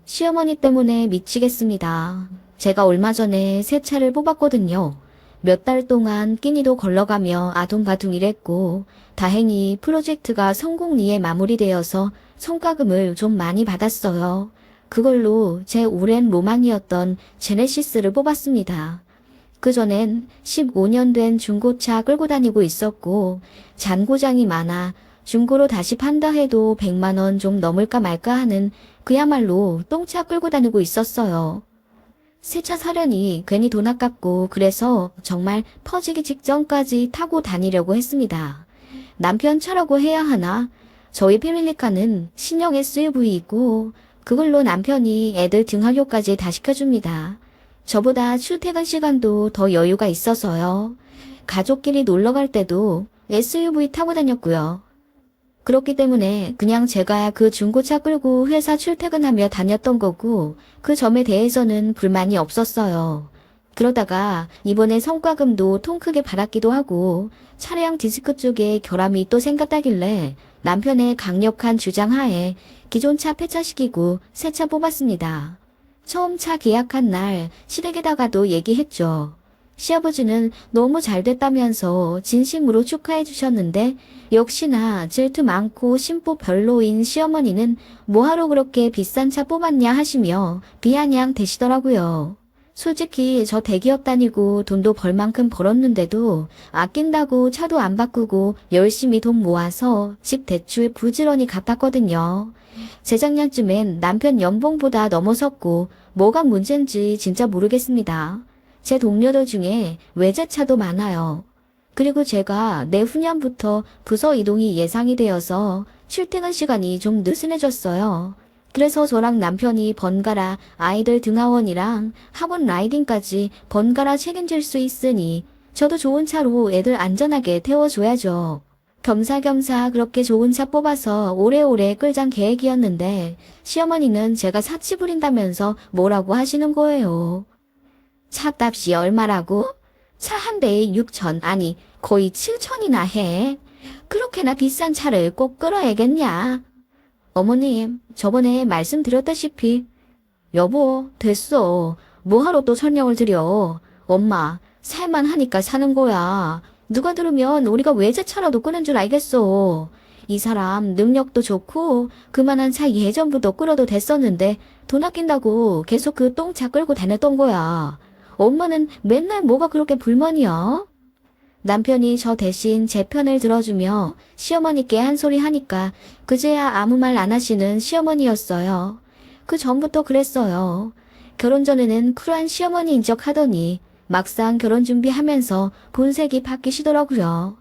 시어머니 때문에 미치겠습니다. 제가 얼마 전에 새 차를 뽑았거든요. 몇 달 동안 끼니도 걸러가며 아둥바둥 일했고 다행히 프로젝트가 성공리에 마무리되어서 성과금을 좀 많이 받았어요. 그걸로 제 오랜 로망이었던 제네시스를 뽑았습니다. 그전엔 15년 된 중고차 끌고 다니고 있었고 잔고장이 많아 중고로 다시 판다 해도 100만 원 좀 넘을까 말까 하는 그야말로 똥차 끌고 다니고 있었어요. 새 차 사려니 괜히 돈 아깝고 그래서 정말 터지기 직전까지 타고 다니려고 했습니다. 남편 차라고 해야 하나? 저희 패밀리카는 신형 SUV이고 그걸로 남편이 애들 등하교까지 다 시켜줍니다. 저보다 출퇴근 시간도 더 여유가 있어서요. 가족끼리 놀러 갈 때도 SUV 타고 다녔고요. 그렇기 때문에 그냥 제가 그 중고차 끌고 회사 출퇴근하며 다녔던 거고 그 점에 대해서는 불만이 없었어요. 그러다가 이번에 성과금도 통 크게 받았기도 하고 차량 디스크 쪽에 결함이 또 생겼다길래 남편의 강력한 주장 하에 기존 차 폐차시키고 새 차 뽑았습니다. 처음 차 계약한 날 시댁에다가도 얘기했죠. 시아버지는 너무 잘 됐다면서 진심으로 축하해 주셨는데 역시나 질투 많고 심보 별로인 시어머니는 뭐하러 그렇게 비싼 차 뽑았냐 하시며 비아냥 대시더라고요. 솔직히 저 대기업 다니고 돈도 벌 만큼 벌었는데도 아낀다고 차도 안 바꾸고 열심히 돈 모아서 집 대출 부지런히 갚았거든요. 재작년쯤엔 남편 연봉보다 넘어섰고 뭐가 문제인지 진짜 모르겠습니다. 제 동료들 중에 외제차도 많아요. 그리고 제가 내후년부터 부서 이동이 예상이 되어서 출퇴근 시간이 좀 느슨해졌어요. 그래서 저랑 남편이 번갈아 아이들 등하원이랑 학원 라이딩까지 번갈아 책임질 수 있으니 저도 좋은 차로 애들 안전하게 태워줘야죠. 겸사겸사 그렇게 좋은 차 뽑아서 오래오래 끌장 계획이었는데 시어머니는 제가 사치 부린다면서 뭐라고 하시는 거예요. 차값이 얼마라고? 차 한 대에 6천, 아니 거의 7천이나 해. 그렇게나 비싼 차를 꼭 끌어야겠냐? 어머님, 저번에 말씀드렸다시피 여보, 됐어. 뭐하러 또 설명을 드려. 엄마, 살만 하니까 사는 거야. 누가 들으면 우리가 외제차라도 끄는 줄 알겠어. 이 사람 능력도 좋고 그만한 차 예전부터 끌어도 됐었는데 돈 아낀다고 계속 그 똥차 끌고 다녔던 거야. 엄마는 맨날 뭐가 그렇게 불만이야? 남편이 저 대신 제 편을 들어주며 시어머니께 한 소리 하니까 그제야 아무 말 안 하시는 시어머니였어요. 그 전부터 그랬어요. 결혼 전에는 쿨한 시어머니인 척 하더니 막상 결혼 준비하면서 본색이 바뀌시더라고요.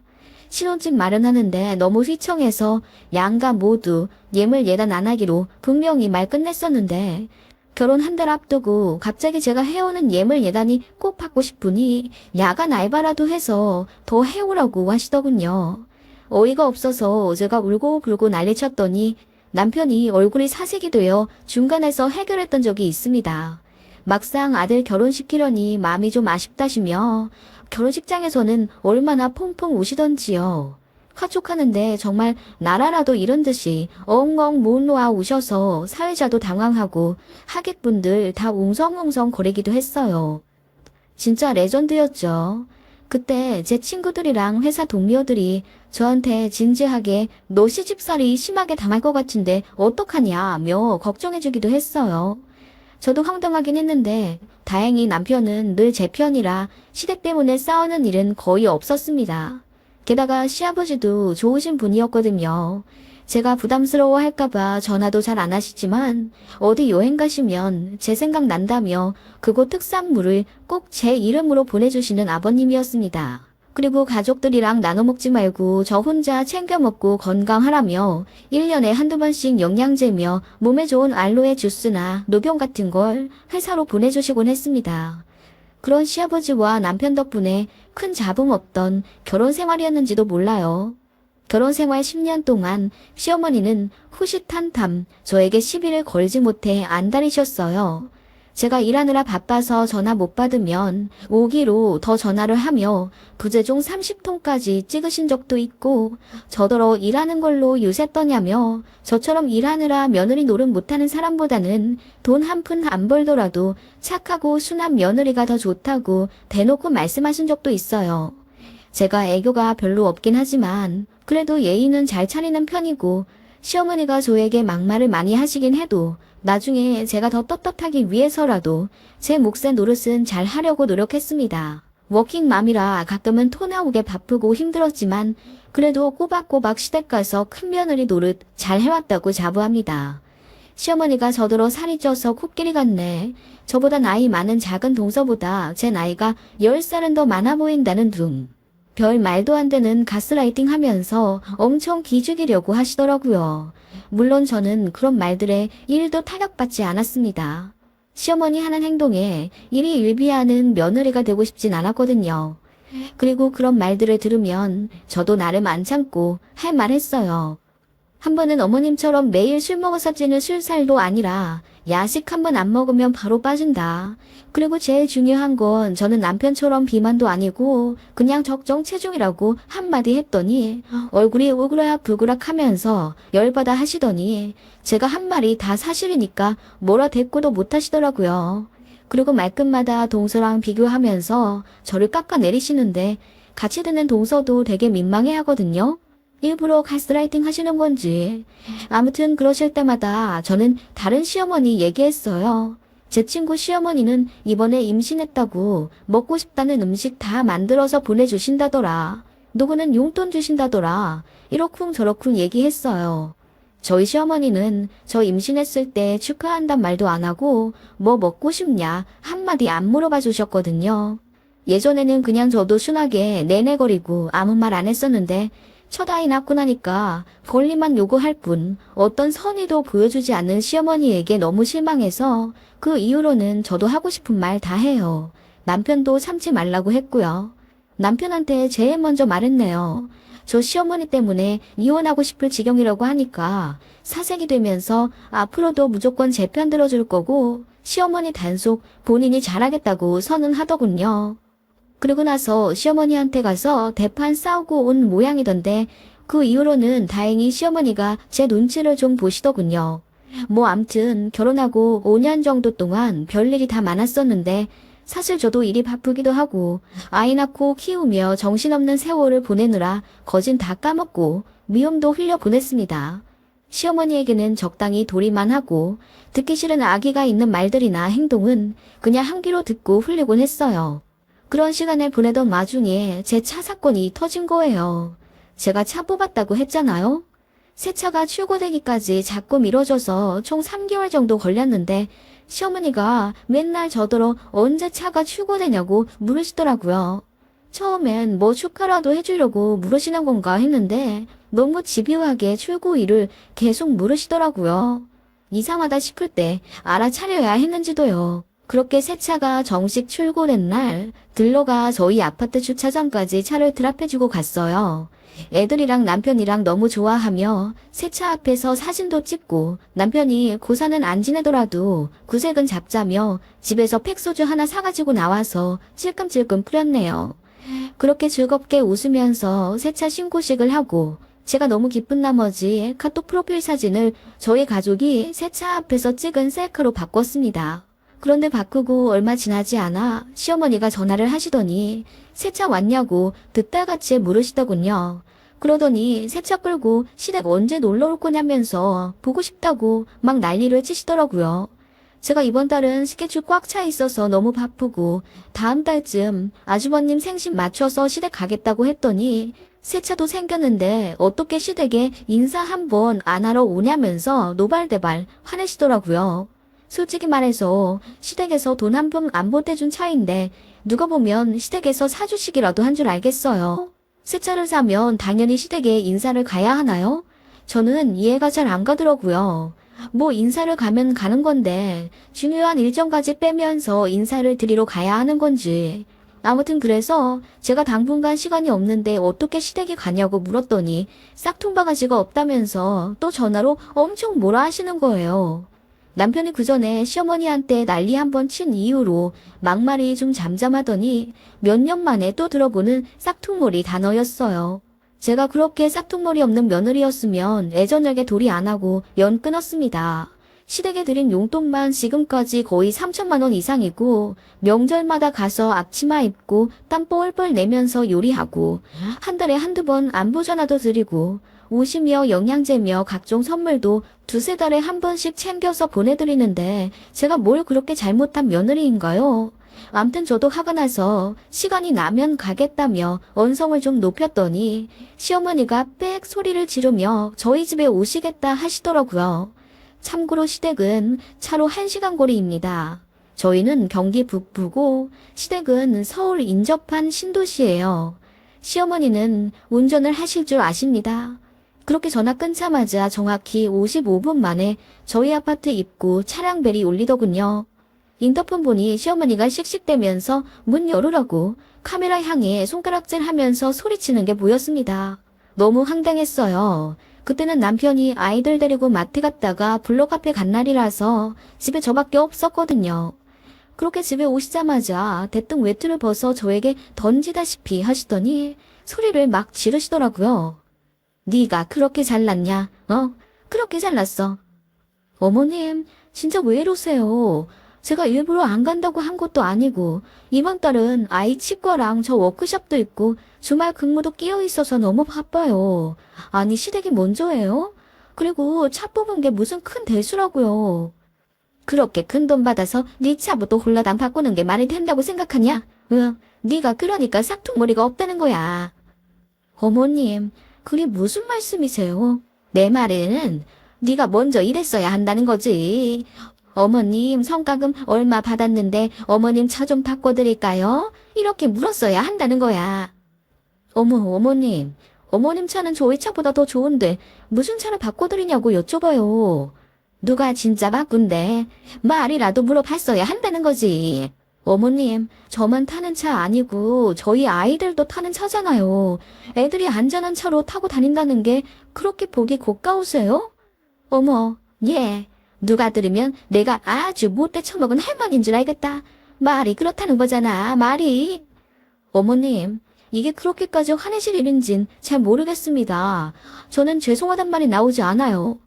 신혼집 마련하는데 너무 휘청해서 양가 모두 예물 예단 안 하기로 분명히 말 끝냈었는데 결혼 한 달 앞두고 갑자기 제가 해오는 예물 예단이 꼭 받고 싶으니 야간 알바라도 해서 더 해오라고 하시더군요. 어이가 없어서 제가 울고불고 난리쳤더니 남편이 얼굴이 사색이 되어 중간에서 해결했던 적이 있습니다. 막상 아들 결혼시키려니 마음이 좀 아쉽다시며 결혼식장에서는 얼마나 퐁퐁 우시던지요. 카촉하는데 정말 나라라도 이런 듯이 엉엉 못 놓아 우셔서 사회자도 당황하고 하객분들 다 웅성웅성 거리기도 했어요. 진짜 레전드였죠. 그때 제 친구들이랑 회사 동료들이 저한테 진지하게 너 시집살이 심하게 당할 것 같은데 어떡하냐며 걱정해주기도 했어요. 저도 황당하긴 했는데 다행히 남편은 늘 제 편이라 시댁 때문에 싸우는 일은 거의 없었습니다. 게다가 시아버지도 좋으신 분이었거든요. 제가 부담스러워 할까봐 전화도 잘 안 하시지만 어디 여행 가시면 제 생각 난다며 그곳 특산물을 꼭 제 이름으로 보내주시는 아버님이었습니다. 그리고 가족들이랑 나눠 먹지 말고 저 혼자 챙겨 먹고 건강하라며 1년에 한두 번씩 영양제며 몸에 좋은 알로에 주스나 노병 같은 걸 회사로 보내주시곤 했습니다. 그런 시아버지와 남편 덕분에 큰 잡음 없던 결혼 생활이었는지도 몰라요. 결혼 생활 10년 동안 시어머니는 후시탄탐 저에게 시비를 걸지 못해 안달이셨어요. 제가 일하느라 바빠서 전화 못 받으면 오기로 더 전화를 하며 부재중 30통까지 찍으신 적도 있고 저더러 일하는 걸로 유세 떠냐며 저처럼 일하느라 며느리 노릇 못하는 사람보다는 돈 한 푼 안 벌더라도 착하고 순한 며느리가 더 좋다고 대놓고 말씀하신 적도 있어요. 제가 애교가 별로 없긴 하지만 그래도 예의는 잘 차리는 편이고 시어머니가 저에게 막말을 많이 하시긴 해도 나중에 제가 더 떳떳하기 위해서라도 제 몫의 노릇은 잘 하려고 노력했습니다. 워킹맘이라 가끔은 토 나오게 바쁘고 힘들었지만 그래도 꼬박꼬박 시댁 가서 큰며느리 노릇 잘 해왔다고 자부합니다. 시어머니가 저더러 살이 쪄서 코끼리 같네. 저보다 나이 많은 작은 동서보다 제 나이가 10살은 더 많아 보인다는 둥. 별 말도 안 되는 가스라이팅 하면서 엄청 기죽이려고 하시더라고요. 물론 저는 그런 말들에 1도 타격받지 않았습니다. 시어머니 하는 행동에 일이 일비하는 며느리가 되고 싶진 않았거든요. 그리고 그런 말들을 들으면 저도 나름 안 참고 할 말 했어요. 한 번은 어머님처럼 매일 술 먹어서 찌는 술살도 아니라 야식 한 번 안 먹으면 바로 빠진다. 그리고 제일 중요한 건 저는 남편처럼 비만도 아니고 그냥 적정 체중이라고 한마디 했더니 얼굴이 오그라부그락 하면서 열받아 하시더니 제가 한 말이 다 사실이니까 뭐라 대꾸도 못 하시더라고요. 그리고 말끝마다 동서랑 비교하면서 저를 깎아내리시는데 같이 듣는 동서도 되게 민망해 하거든요. 일부러 가스라이팅 하시는 건지. 아무튼 그러실 때마다 저는 다른 시어머니 얘기했어요. 제 친구 시어머니는 이번에 임신했다고 먹고 싶다는 음식 다 만들어서 보내주신다더라. 누구는 용돈 주신다더라. 이러쿵 저러쿵 얘기했어요. 저희 시어머니는 저 임신했을 때 축하한단 말도 안 하고 뭐 먹고 싶냐 한마디 안 물어봐 주셨거든요. 예전에는 그냥 저도 순하게 내내거리고 아무 말 안 했었는데 첫 아이 낳고 나니까 권리만 요구할 뿐 어떤 선의도 보여주지 않는 시어머니에게 너무 실망해서 그 이후로는 저도 하고 싶은 말 다 해요. 남편도 참지 말라고 했고요. 남편한테 제일 먼저 말했네요. 저 시어머니 때문에 이혼하고 싶을 지경이라고 하니까 사색이 되면서 앞으로도 무조건 제 편 들어줄 거고 시어머니 단속 본인이 잘하겠다고 선언하더군요. 그러고 나서 시어머니한테 가서 대판 싸우고 온 모양이던데 그 이후로는 다행히 시어머니가 제 눈치를 좀 보시더군요. 뭐 암튼 결혼하고 5년 정도 동안 별일이 다 많았었는데 사실 저도 일이 바쁘기도 하고 아이 낳고 키우며 정신없는 세월을 보내느라 거진 다 까먹고 미움도 흘려 보냈습니다. 시어머니에게는 적당히 도리만 하고 듣기 싫은 악의가 있는 말들이나 행동은 그냥 한 귀로 듣고 흘리곤 했어요. 그런 시간을 보내던 와중에 제 차 사건이 터진 거예요. 제가 차 뽑았다고 했잖아요. 새 차가 출고되기까지 자꾸 미뤄져서 총 3개월 정도 걸렸는데 시어머니가 맨날 저더러 언제 차가 출고되냐고 물으시더라고요. 처음엔 뭐 축하라도 해주려고 물으시는 건가 했는데 너무 집요하게 출고일을 계속 물으시더라고요. 이상하다 싶을 때 알아차려야 했는지도요. 그렇게 새 차가 정식 출고된 날 들러가 저희 아파트 주차장까지 차를 드랍해주고 갔어요. 애들이랑 남편이랑 너무 좋아하며 새 차 앞에서 사진도 찍고 남편이 고사는 안 지내더라도 구색은 잡자며 집에서 팩소주 하나 사가지고 나와서 찔끔찔끔 뿌렸네요. 그렇게 즐겁게 웃으면서 새 차 신고식을 하고 제가 너무 기쁜 나머지 카톡 프로필 사진을 저희 가족이 새 차 앞에서 찍은 셀카로 바꿨습니다. 그런데 바꾸고 얼마 지나지 않아 시어머니가 전화를 하시더니 새 차 왔냐고 듣달같이 물으시더군요. 그러더니 새 차 끌고 시댁 언제 놀러 올 거냐면서 보고 싶다고 막 난리를 치시더라고요. 제가 이번 달은 스케줄 꽉 차 있어서 너무 바쁘고 다음 달쯤 아주버님 생신 맞춰서 시댁 가겠다고 했더니 새 차도 생겼는데 어떻게 시댁에 인사 한 번 안 하러 오냐면서 노발대발 화내시더라고요. 솔직히 말해서 시댁에서 돈 한 푼 안 보태준 차인데 누가 보면 시댁에서 사주시기라도 한 줄 알겠어요. 새 차를 사면 당연히 시댁에 인사를 가야 하나요? 저는 이해가 잘 안 가더라고요. 뭐 인사를 가면 가는 건데 중요한 일정까지 빼면서 인사를 드리러 가야 하는 건지. 아무튼 그래서 제가 당분간 시간이 없는데 어떻게 시댁에 가냐고 물었더니 싹퉁바가지가 없다면서 또 전화로 엄청 뭐라 하시는 거예요. 남편이 그 전에 시어머니한테 난리 한번 친 이후로 막말이 좀 잠잠하더니 몇 년 만에 또 들어보는 싹퉁머리 단어였어요. 제가 그렇게 싹퉁머리 없는 며느리였으면 애저녁에 도리 안 하고 연 끊었습니다. 시댁에 드린 용돈만 지금까지 거의 3천만 원 이상이고 명절마다 가서 앞치마 입고 땀 뻘뻘 내면서 요리하고 한 달에 한두 번 안부 전화도 드리고 옷이며 영양제며 각종 선물도 두세 달에 한 번씩 챙겨서 보내드리는데 제가 뭘 그렇게 잘못한 며느리인가요? 암튼 저도 화가 나서 시간이 나면 가겠다며 언성을 좀 높였더니 시어머니가 빽 소리를 지르며 저희 집에 오시겠다 하시더라고요. 참고로 시댁은 차로 1시간 거리입니다. 저희는 경기 북부고 시댁은 서울 인접한 신도시예요. 시어머니는 운전을 하실 줄 아십니다. 그렇게 전화 끊자마자 정확히 55분 만에 저희 아파트 입구 차량벨이 울리더군요. 인터폰 보니 시어머니가 씩씩대면서 문 열으라고 카메라 향해 손가락질 하면서 소리치는 게 보였습니다. 너무 황당했어요. 그때는 남편이 아이들 데리고 마트 갔다가 블록 앞에 간 날이라서 집에 저밖에 없었거든요. 그렇게 집에 오시자마자 대뜸 외투를 벗어 저에게 던지다시피 하시더니 소리를 막 지르시더라고요. 네가 그렇게 잘났냐? 그렇게 잘났어. 어머님, 진짜 왜 이러세요? 제가 일부러 안 간다고 한 것도 아니고 이번 달은 아이 치과랑 저 워크숍도 있고 주말 근무도 끼어 있어서 너무 바빠요. 아니 시댁이 먼저예요? 그리고 차 뽑은 게 무슨 큰 대수라고요. 그렇게 큰 돈 받아서 네 차부터 홀라당 바꾸는 게 말이 된다고 생각하냐? 네가 그러니까 싹퉁머리가 없다는 거야. 어머님, 그게 무슨 말씀이세요? 내 말은 네가 먼저 일했어야 한다는 거지. 어머님 성과금 얼마 받았는데 어머님 차 좀 바꿔드릴까요? 이렇게 물었어야 한다는 거야. 어머님 차는 저희 차보다 더 좋은데 무슨 차를 바꿔드리냐고 여쭤봐요. 누가 진짜 바꾼대? 말이라도 물어봤어야 한다는 거지. 어머님, 저만 타는 차 아니고 저희 아이들도 타는 차잖아요. 애들이 안전한 차로 타고 다닌다는 게 그렇게 보기 고가우세요? 어머, 예. 누가 들으면 내가 아주 못돼 처먹은 할머니인 줄 알겠다. 말이 그렇다는 거잖아, 말이. 어머님, 이게 그렇게까지 화내실 일인진 잘 모르겠습니다. 저는 죄송하단 말이 나오지 않아요.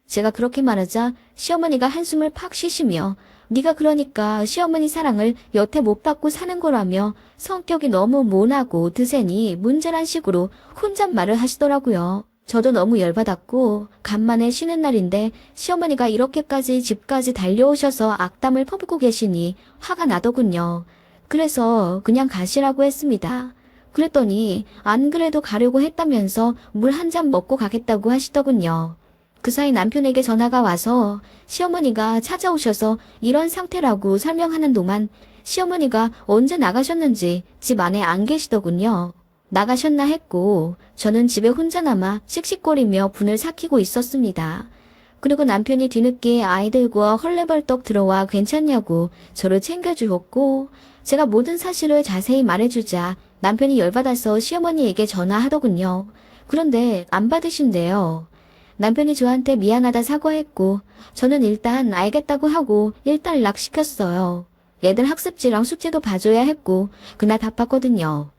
제가 그렇게 말하자 시어머니가 한숨을 팍 쉬시며 네가 그러니까 시어머니 사랑을 여태 못 받고 사는 거라며 성격이 너무 모나고 드세니 문제란 식으로 혼잣말을 하시더라고요. 저도 너무 열받았고 간만에 쉬는 날인데 시어머니가 이렇게까지 집까지 달려오셔서 악담을 퍼붓고 계시니 화가 나더군요. 그래서 그냥 가시라고 했습니다. 그랬더니 안 그래도 가려고 했다면서 물 한 잔 먹고 가겠다고 하시더군요. 그 사이 남편에게 전화가 와서 시어머니가 찾아오셔서 이런 상태라고 설명하는 동안 시어머니가 언제 나가셨는지 집 안에 안 계시더군요. 나가셨나 했고 저는 집에 혼자 남아 씩씩거리며 분을 삭히고 있었습니다. 그리고 남편이 뒤늦게 아이들과 헐레벌떡 들어와 괜찮냐고 저를 챙겨주었고 제가 모든 사실을 자세히 말해주자 남편이 열받아서 시어머니에게 전화하더군요. 그런데 안 받으신대요. 남편이 저한테 미안하다 사과했고 저는 일단 알겠다고 하고 일단락시켰어요. 애들 학습지랑 숙제도 봐줘야 했고 그날 바빴거든요.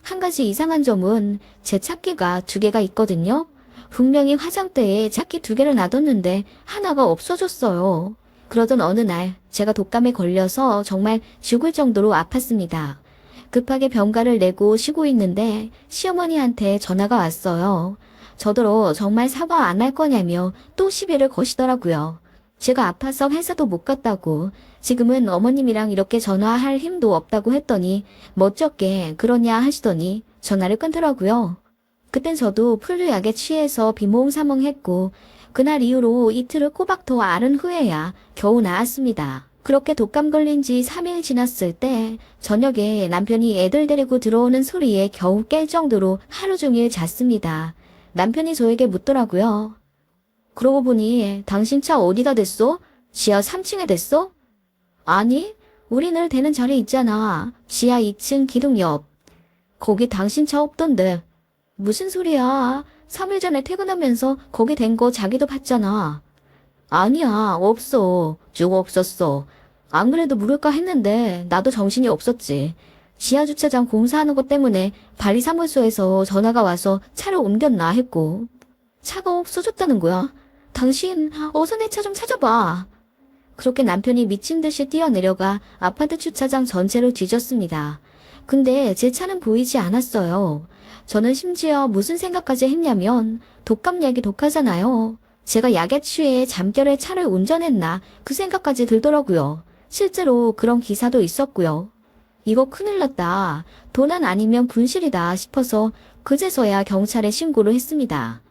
한 가지 이상한 점은 제 차키가 2개가 있거든요. 분명히 화장대에 차키 2개를 놔뒀는데 하나가 없어졌어요. 그러던 어느 날 제가 독감에 걸려서 정말 죽을 정도로 아팠습니다. 급하게 병가를 내고 쉬고 있는데 시어머니한테 전화가 왔어요. 저더러 정말 사과 안 할 거냐며 또 시비를 거시더라고요. 제가 아파서 회사도 못 갔다고 지금은 어머님이랑 이렇게 전화할 힘도 없다고 했더니 멋쩍게 그러냐 하시더니 전화를 끊더라고요. 그땐 저도 풀류약에 취해서 비몽사몽했고 그날 이후로 이틀을 꼬박 더 앓은 후에야 겨우 나았습니다. 그렇게 독감 걸린 지 3일 지났을 때 저녁에 남편이 애들 데리고 들어오는 소리에 겨우 깰 정도로 하루 종일 잤습니다. 남편이 저에게 묻더라고요. 그러고 보니 당신 차 어디다 댔어? 지하 3층에 댔어? 아니, 우리 늘 대는 자리 있잖아. 지하 2층 기둥 옆. 거기 당신 차 없던데. 무슨 소리야. 3일 전에 퇴근하면서 거기 댄 거 자기도 봤잖아. 아니야, 없어. 쭉 없었어. 안 그래도 물을까 했는데 나도 정신이 없었지. 지하주차장 공사하는 것 때문에 관리사무소에서 전화가 와서 차를 옮겼나 했고. 차가 없어졌다는 거야. 당신 어서 내 차 좀 찾아봐. 그렇게 남편이 미친 듯이 뛰어내려가 아파트 주차장 전체를 뒤졌습니다. 근데 제 차는 보이지 않았어요. 저는 심지어 무슨 생각까지 했냐면 독감 약이 독하잖아요. 제가 약에 취해 잠결에 차를 운전했나 그 생각까지 들더라고요. 실제로 그런 기사도 있었고요. 이거 큰일 났다. 도난 아니면 분실이다 싶어서 그제서야 경찰에 신고를 했습니다.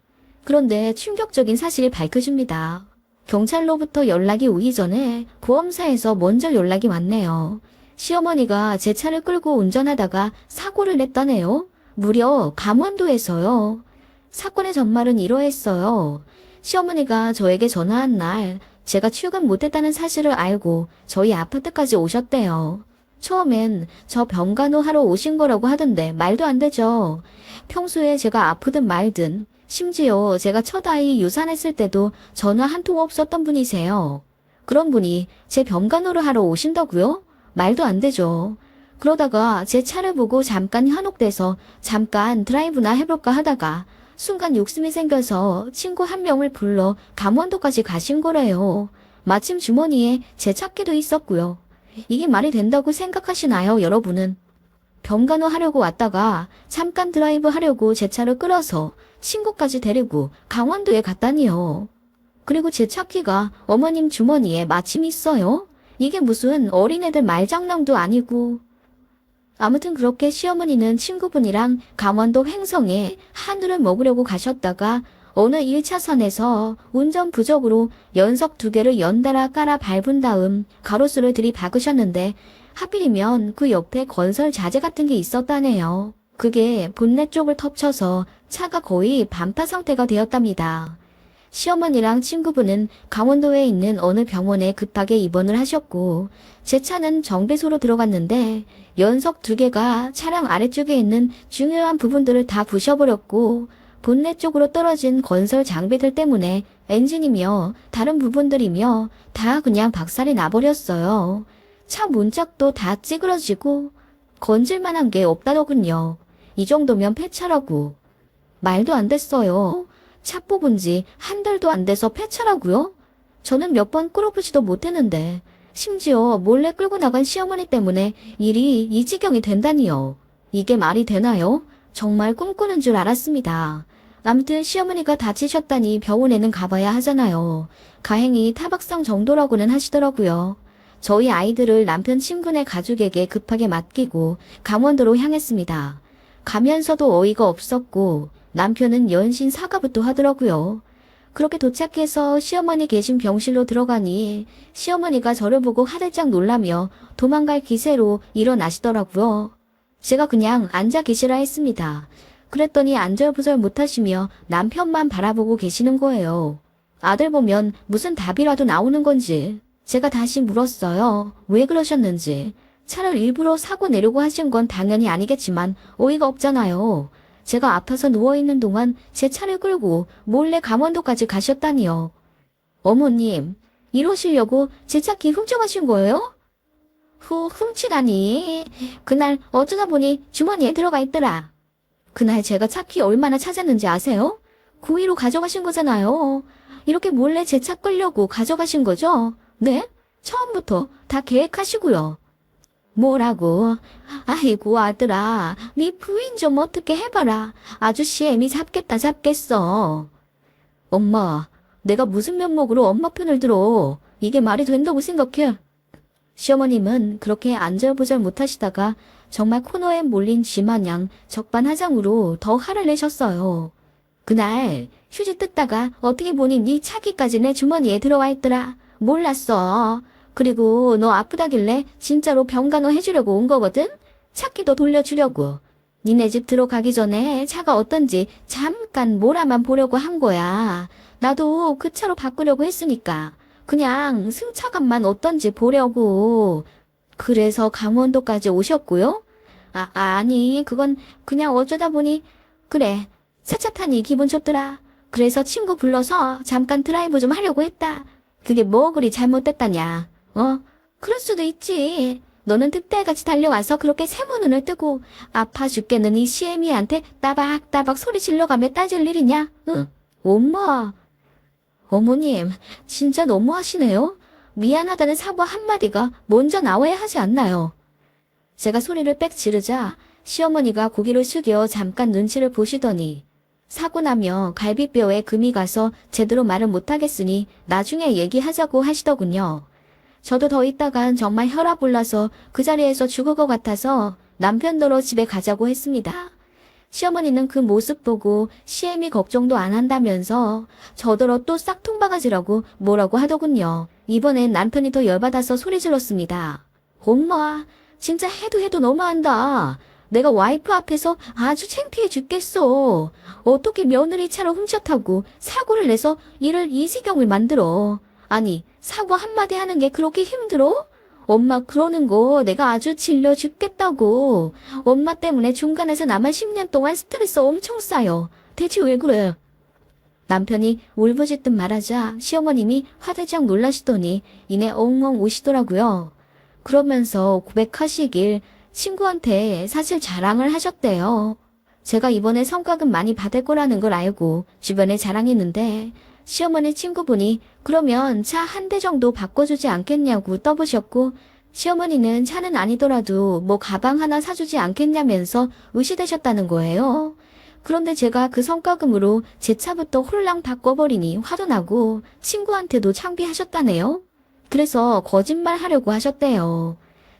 그런데 충격적인 사실이 밝혀집니다. 경찰로부터 연락이 오기 전에 보험사에서 먼저 연락이 왔네요. 시어머니가 제 차를 끌고 운전하다가 사고를 냈다네요. 무려 강원도에서요. 사건의 전말은 이러했어요. 시어머니가 저에게 전화한 날 제가 출근 못했다는 사실을 알고 저희 아파트까지 오셨대요. 처음엔 저 병간호 하러 오신 거라고 하던데 말도 안 되죠. 평소에 제가 아프든 말든 심지어 제가 첫 아이 유산했을 때도 전화 한 통 없었던 분이세요. 그런 분이 제 병간호를 하러 오신다고요? 말도 안 되죠. 그러다가 제 차를 보고 잠깐 현혹돼서 잠깐 드라이브나 해볼까 하다가 순간 욕심이 생겨서 친구 한 명을 불러 강원도까지 가신 거래요. 마침 주머니에 제 차키도 있었고요. 이게 말이 된다고 생각하시나요, 여러분은? 병간호 하려고 왔다가 잠깐 드라이브 하려고 제 차를 끌어서 친구까지 데리고 강원도에 갔다니요. 그리고 제 차키가 어머님 주머니에 마침 있어요. 이게 무슨 어린애들 말장난도 아니고. 아무튼 그렇게 시어머니는 친구분이랑 강원도 횡성에 한우를 먹으려고 가셨다가 어느 1차선에서 운전 부족으로 연석 2개를 연달아 깔아 밟은 다음 가로수를 들이박으셨는데 하필이면 그 옆에 건설 자재 같은 게 있었다네요. 그게 본넷 쪽을 덮쳐서 차가 거의 반파 상태가 되었답니다. 시어머니랑 친구분은 강원도에 있는 어느 병원에 급하게 입원을 하셨고 제 차는 정비소로 들어갔는데 연석 2개가 차량 아래쪽에 있는 중요한 부분들을 다 부셔버렸고 본넷 쪽으로 떨어진 건설 장비들 때문에 엔진이며 다른 부분들이며 다 그냥 박살이 나버렸어요. 차 문짝도 다 찌그러지고 건질만한 게 없다더군요. 이 정도면 폐차라고. 말도 안 됐어요. 차 뽑은 지 한 달도 안 돼서 폐차라고요? 저는 몇 번 끌어보지도 못했는데 심지어 몰래 끌고 나간 시어머니 때문에 일이 이 지경이 된다니요. 이게 말이 되나요? 정말 꿈꾸는 줄 알았습니다. 아무튼 시어머니가 다치셨다니 병원에는 가봐야 하잖아요. 가행이 타박상 정도라고는 하시더라고요. 저희 아이들을 남편 친구네 가족에게 급하게 맡기고 강원도로 향했습니다. 가면서도 어이가 없었고 남편은 연신 사과부터 하더라고요. 그렇게 도착해서 시어머니 계신 병실로 들어가니 시어머니가 저를 보고 화들짝 놀라며 도망갈 기세로 일어나시더라고요. 제가 그냥 앉아 계시라 했습니다. 그랬더니 안절부절 못하시며 남편만 바라보고 계시는 거예요. 아들 보면 무슨 답이라도 나오는 건지. 제가 다시 물었어요. 왜 그러셨는지. 차를 일부러 사고 내려고 하신 건 당연히 아니겠지만 어이가 없잖아요. 제가 아파서 누워있는 동안 제 차를 끌고 몰래 강원도까지 가셨다니요. 어머님, 이러시려고 제 차키 훔쳐가신 거예요? 훔치다니. 그날 어쩌다 보니 주머니에 들어가 있더라. 그날 제가 차키 얼마나 찾았는지 아세요? 9위로 가져가신 거잖아요. 이렇게 몰래 제 차 끌려고 가져가신 거죠? 네? 처음부터 다 계획하시고요. 뭐라고? 아이고 아들아, 네 부인 좀 어떻게 해봐라. 아주씨 애미 잡겠어. 엄마, 내가 무슨 면목으로 엄마 편을 들어. 이게 말이 된다고 생각해? 시어머님은 그렇게 안절부절 못하시다가 정말 코너에 몰린 쥐마냥 적반하장으로 더 화를 내셨어요. 그날 휴지 뜯다가 어떻게 보니 네 차기까지 내 주머니에 들어와 있더라. 몰랐어. 그리고 너 아프다길래 진짜로 병간호 해주려고 온 거거든? 차키도 돌려주려고. 니네 집 들어가기 전에 차가 어떤지 잠깐 몰아만 보려고 한 거야. 나도 그 차로 바꾸려고 했으니까. 그냥 승차감만 어떤지 보려고. 그래서 강원도까지 오셨고요? 아니 그건 그냥 어쩌다 보니. 그래, 새 차 타니 기분 좋더라. 그래서 친구 불러서 잠깐 드라이브 좀 하려고 했다. 그게 뭐 그리 잘못됐다냐? 그럴 수도 있지. 너는 득달같이 달려와서 그렇게 세모눈을 뜨고 아파 죽겠는 이 시애미한테 따박따박 소리 질러가며 따질 일이냐? 응. 엄마. 어머님, 진짜 너무하시네요. 미안하다는 사과 한마디가 먼저 나와야 하지 않나요? 제가 소리를 빽 지르자 시어머니가 고개를 숙여 잠깐 눈치를 보시더니 사고 나면 갈비뼈에 금이 가서 제대로 말을 못하겠으니 나중에 얘기하자고 하시더군요. 저도 더 있다간 정말 혈압 올라서 그 자리에서 죽을 것 같아서 남편더러 집에 가자고 했습니다. 시어머니는 그 모습 보고 시애미 걱정도 안 한다면서 저더러 또 싹퉁바가지라고 뭐라고 하더군요. 이번엔 남편이 더 열받아서 소리 질렀습니다. 엄마, 진짜 해도 너무한다. 내가 와이프 앞에서 아주 창피해 죽겠어. 어떻게 며느리 차를 훔쳐 타고 사고를 내서 이를 이 지경을 만들어. 아니, 사고 한마디 하는 게 그렇게 힘들어? 엄마 그러는 거 내가 아주 질려 죽겠다고. 엄마 때문에 중간에서 나만 10년 동안 스트레스 엄청 쌓여. 대체 왜 그래? 남편이 울부짖듯 말하자 시어머님이 화들짝 놀라시더니 이내 엉엉 우시더라고요. 그러면서 고백하시길 친구한테 사실 자랑을 하셨대요. 제가 이번에 성과급 많이 받을 거라는 걸 알고 주변에 자랑했는데 시어머니 친구분이 그러면 차 한 대 정도 바꿔주지 않겠냐고 떠보셨고 시어머니는 차는 아니더라도 뭐 가방 하나 사주지 않겠냐면서 의시되셨다는 거예요. 그런데 제가 그 성과금으로 제 차부터 홀랑 바꿔버리니 화도 나고 친구한테도 창피하셨다네요. 그래서 거짓말 하려고 하셨대요.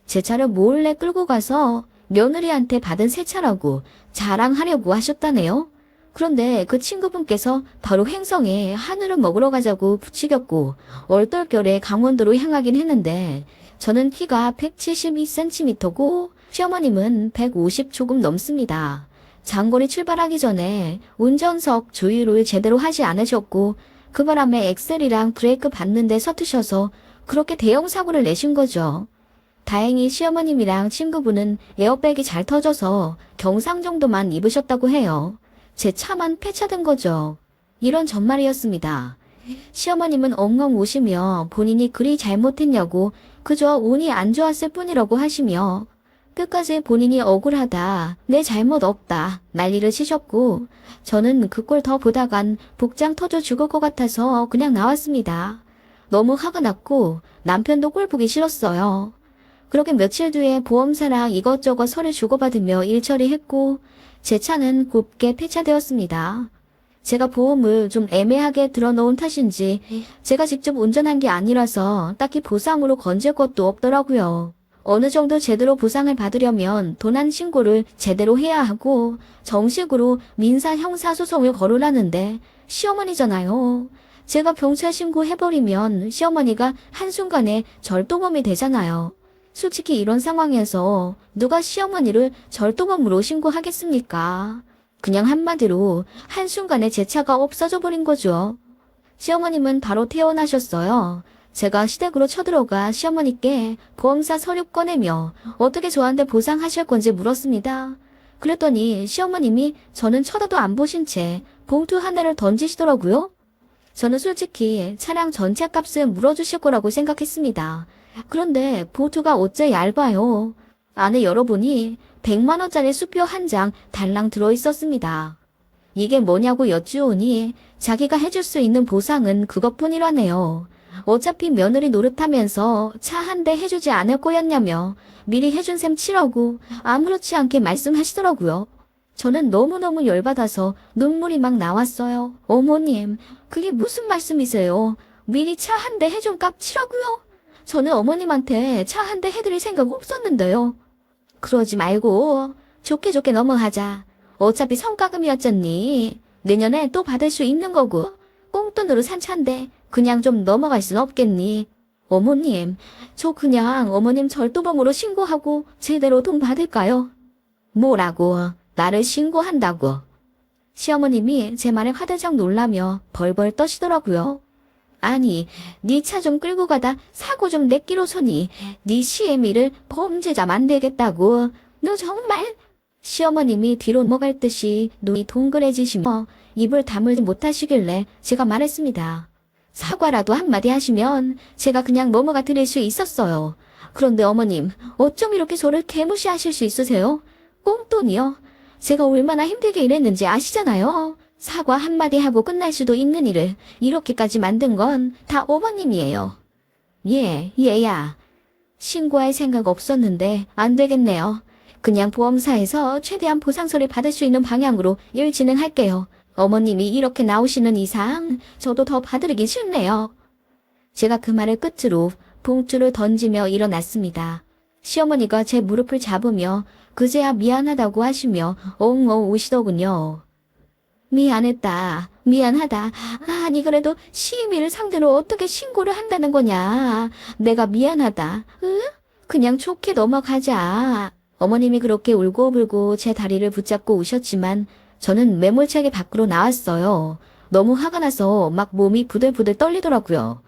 제 차를 몰래 끌고 가서 며느리한테 받은 새 차라고 자랑하려고 하셨다네요. 그런데 그 친구분께서 바로 횡성에 한우를 먹으러 가자고 부추겼고 얼떨결에 강원도로 향하긴 했는데 저는 키가 172cm고 시어머님은 150 조금 넘습니다. 장거리 출발하기 전에 운전석 조율을 제대로 하지 않으셨고 그 바람에 엑셀이랑 브레이크 밟는데 서투셔서 그렇게 대형 사고를 내신 거죠. 다행히 시어머님이랑 친구분은 에어백이 잘 터져서 경상 정도만 입으셨다고 해요. 제 차만 폐차된 거죠. 이런 전말이었습니다. 시어머님은 엉엉 우시며 본인이 그리 잘못했냐고 그저 운이 안 좋았을 뿐이라고 하시며 끝까지 본인이 억울하다, 내 잘못 없다 난리를 치셨고 저는 그 꼴 더 보다간 복장 터져 죽을 것 같아서 그냥 나왔습니다. 너무 화가 났고 남편도 꼴 보기 싫었어요. 그렇게 며칠 뒤에 보험사랑 이것저것 서류 주고받으며 일 처리했고 제 차는 곱게 폐차되었습니다. 제가 보험을 좀 애매하게 들어놓은 탓인지 제가 직접 운전한 게 아니라서 딱히 보상으로 건질 것도 없더라고요. 어느 정도 제대로 보상을 받으려면 도난 신고를 제대로 해야 하고 정식으로 민사 형사 소송을 거르라는데 시어머니잖아요. 제가 경찰 신고해버리면 시어머니가 한순간에 절도범이 되잖아요. 솔직히 이런 상황에서 누가 시어머니를 절도범으로 신고하겠습니까? 그냥 한마디로 한순간에 제 차가 없어져 버린 거죠. 시어머님은 바로 퇴원하셨어요. 제가 시댁으로 쳐들어가 시어머니께 보험사 서류 꺼내며 어떻게 저한테 보상하실 건지 물었습니다. 그랬더니 시어머님이 저는 쳐다도 안 보신 채 봉투 하나를 던지시더라고요. 저는 솔직히 차량 전체 값을 물어주실 거라고 생각했습니다. 그런데 봉투가 어째 얇아요. 안에 열어보니 100만 원짜리 수표 한 장 달랑 들어있었습니다. 이게 뭐냐고 여쭈오니 자기가 해줄 수 있는 보상은 그것뿐이라네요. 어차피 며느리 노릇하면서 차 한 대 해주지 않을 거였냐며 미리 해준 셈 치라고 아무렇지 않게 말씀하시더라고요. 저는 너무너무 열받아서 눈물이 막 나왔어요. 어머님, 그게 무슨 말씀이세요? 미리 차 한 대 해준 값 치라고요? 저는 어머님한테 차 한 대 해드릴 생각 없었는데요. 그러지 말고 좋게 좋게 넘어가자. 어차피 성과금이었잖니. 내년에 또 받을 수 있는 거고 꽁돈으로 산 차인데 그냥 좀 넘어갈 순 없겠니? 어머님, 저 그냥 어머님 절도범으로 신고하고 제대로 돈 받을까요? 뭐라고? 나를 신고한다고? 시어머님이 제 말에 화들짝 놀라며 벌벌 떠시더라고요. 아니, 네 차 좀 끌고 가다 사고 좀 내끼로서니 네 시애미를 범죄자 만들겠다고. 너 정말? 시어머님이 뒤로 넘어갈 듯이 눈이 동그래지시며 입을 다물지 못하시길래 제가 말했습니다. 사과라도 한마디 하시면 제가 그냥 넘어가 드릴 수 있었어요. 그런데 어머님, 어쩜 이렇게 저를 개무시하실 수 있으세요? 꽁돈이요? 제가 얼마나 힘들게 일했는지 아시잖아요. 사과 한마디 하고 끝날 수도 있는 일을 이렇게까지 만든 건 다 어머님이에요. 얘야. 신고할 생각 없었는데 안 되겠네요. 그냥 보험사에서 최대한 보상서를 받을 수 있는 방향으로 일 진행할게요. 어머님이 이렇게 나오시는 이상 저도 더 봐드리기 싫네요. 제가 그 말을 끝으로 봉투를 던지며 일어났습니다. 시어머니가 제 무릎을 잡으며 그제야 미안하다고 하시며 엉엉 우시더군요. 미안했다. 미안하다. 아니 그래도 시임이를 상대로 어떻게 신고를 한다는 거냐. 내가 미안하다. 응? 그냥 좋게 넘어가자. 어머님이 그렇게 울고불고 제 다리를 붙잡고 우셨지만 저는 매몰차게 밖으로 나왔어요. 너무 화가 나서 막 몸이 부들부들 떨리더라고요.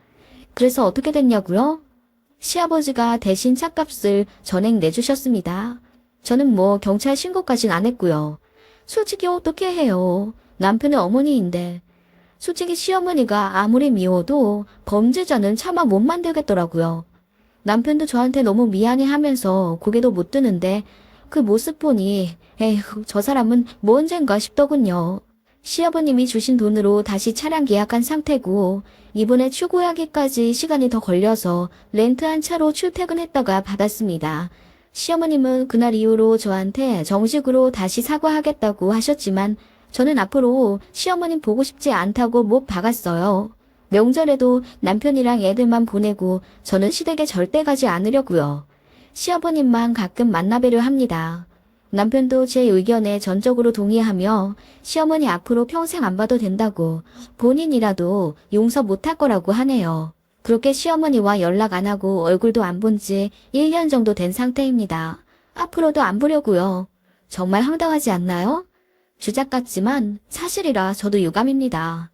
그래서 어떻게 됐냐고요? 시아버지가 대신 차값을 전액 내주셨습니다. 저는 뭐 경찰 신고까진 안 했고요. 솔직히 어떻게 해요? 남편의 어머니인데. 솔직히 시어머니가 아무리 미워도 범죄자는 차마 못 만들겠더라고요. 남편도 저한테 너무 미안해하면서 고개도 못 드는데 그 모습 보니 에휴 저 사람은 뭐 언젠가 싶더군요. 시아버님이 주신 돈으로 다시 차량 계약한 상태고 이번에 출고하기까지 시간이 더 걸려서 렌트한 차로 출퇴근했다가 받았습니다. 시어머님은 그날 이후로 저한테 정식으로 다시 사과하겠다고 하셨지만 저는 앞으로 시어머님 보고 싶지 않다고 못 박았어요. 명절에도 남편이랑 애들만 보내고 저는 시댁에 절대 가지 않으려고요. 시아버님만 가끔 만나뵈려 합니다. 남편도 제 의견에 전적으로 동의하며 시어머니 앞으로 평생 안 봐도 된다고 본인이라도 용서 못할 거라고 하네요. 그렇게 시어머니와 연락 안 하고 얼굴도 안 본 지 1년 정도 된 상태입니다. 앞으로도 안 보려고요. 정말 황당하지 않나요? 주작 같지만 사실이라 저도 유감입니다.